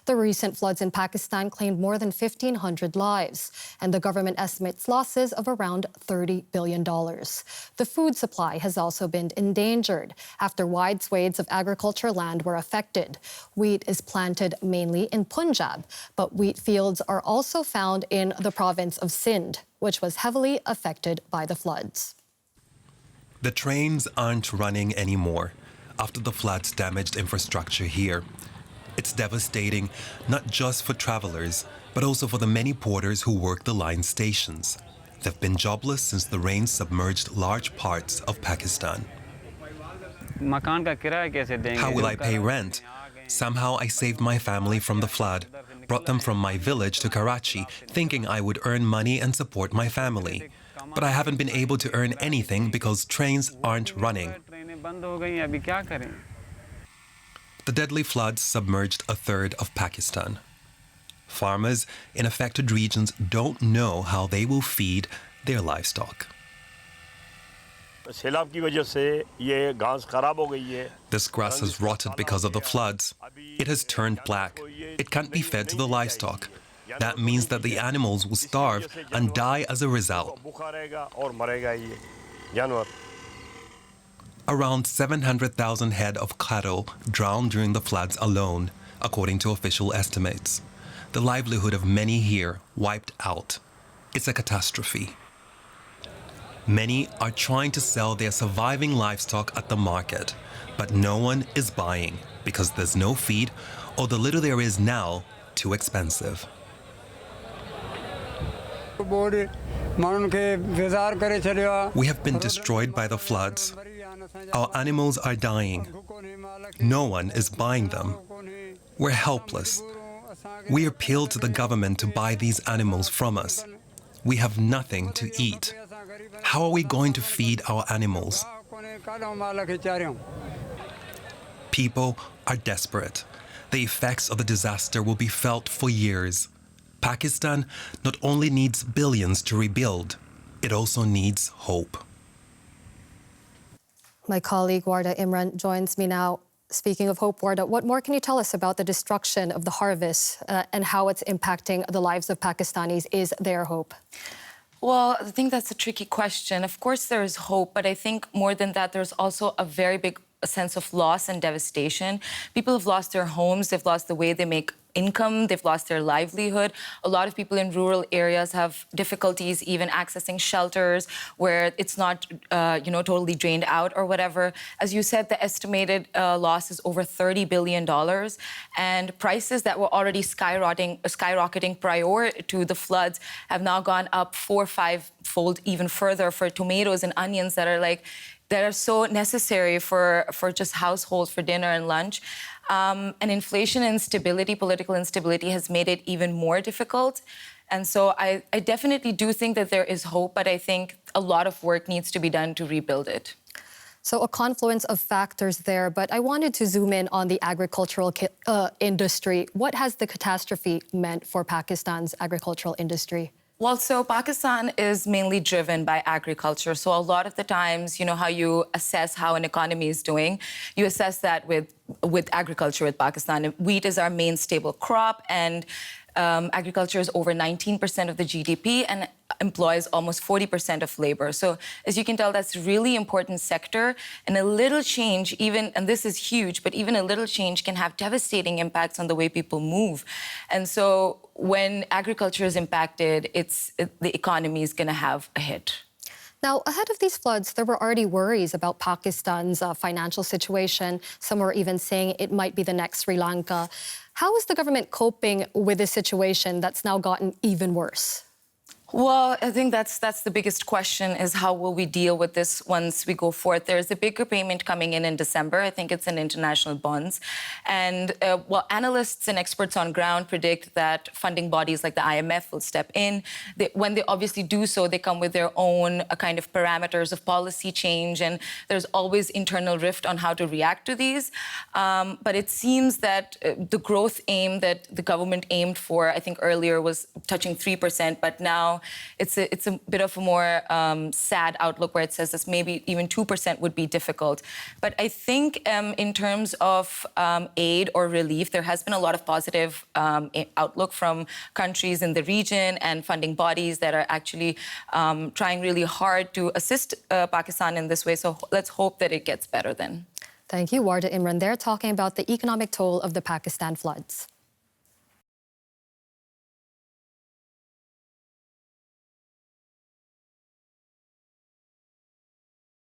The recent floods in Pakistan claimed more than 1,500 lives, and the government estimates losses of around $30 billion. The food supply has also been endangered after wide swathes of agriculture land were affected. Wheat is planted mainly in Punjab, but wheat fields are also found in the province of Sindh, which was heavily affected by the floods. The trains aren't running anymore after the floods damaged infrastructure here. It's devastating, not just for travelers, but also for the many porters who work the line stations. They've been jobless since the rain submerged large parts of Pakistan. How will I pay rent? Somehow I saved my family from the flood, brought them from my village to Karachi, thinking I would earn money and support my family. But I haven't been able to earn anything because trains aren't running. The deadly floods submerged a third of Pakistan. Farmers in affected regions don't know how they will feed their livestock. This grass has rotted because of the floods. It has turned black. It can't be fed to the livestock. That means that the animals will starve and die as a result. Around 700,000 head of cattle drowned during the floods alone, according to official estimates. The livelihood of many here wiped out. It's a catastrophe. Many are trying to sell their surviving livestock at the market, but no one is buying because there's no feed, or the little there is now too expensive. We have been destroyed by the floods. Our animals are dying. No one is buying them. We're helpless. We appeal to the government to buy these animals from us. We have nothing to eat. How are we going to feed our animals? People are desperate. The effects of the disaster will be felt for years. Pakistan not only needs billions to rebuild, it also needs hope. My colleague Warda Imran joins me now. Speaking of hope, Warda, what more can you tell us about the destruction of the harvest and how it's impacting the lives of Pakistanis? Is there hope? Well, I think that's a tricky question. Of course, there is hope, but I think more than that, there's also a very big sense of loss and devastation. People have lost their homes, they've lost the way they make income, they've lost their livelihood. A lot of people in rural areas have difficulties even accessing shelters where it's not, totally drained out or whatever. As you said, the estimated loss is over $30 billion, and prices that were already skyrocketing prior to the floods have now gone up 4 or 5-fold even further for tomatoes and onions that are so necessary for just households for dinner and lunch. And inflation and instability, political instability, has made it even more difficult. And so I definitely do think that there is hope, but I think a lot of work needs to be done to rebuild it. So a confluence of factors there, but I wanted to zoom in on the agricultural industry. What has the catastrophe meant for Pakistan's agricultural industry? Well, so Pakistan is mainly driven by agriculture. So a lot of the times, how you assess how an economy is doing, you assess that with agriculture with Pakistan. Wheat is our main staple crop, and agriculture is over 19% of the GDP and employs almost 40% of labor. So as you can tell, that's a really important sector, and a little change, and this is huge, but even a little change can have devastating impacts on the way people move. And so when agriculture is impacted, the economy is going to have a hit. Now, ahead of these floods, there were already worries about Pakistan's financial situation. Some were even saying it might be the next Sri Lanka. How is the government coping with this situation that's now gotten even worse? Well, I think that's the biggest question, is how will we deal with this once we go forth? There's a bigger payment coming in December. I think it's in international bonds. And analysts and experts on ground predict that funding bodies like the IMF will step in. When they obviously do so, they come with their own kind of parameters of policy change, and there's always internal rift on how to react to these. But it seems that the growth aim that the government aimed for, I think earlier, was touching 3%, but now now it's a bit of a more sad outlook where it says that maybe even 2% would be difficult. But I think in terms of aid or relief, there has been a lot of positive outlook from countries in the region and funding bodies that are actually trying really hard to assist Pakistan in this way. So let's hope that it gets better then. Thank you, Warda Imran there, talking about the economic toll of the Pakistan floods.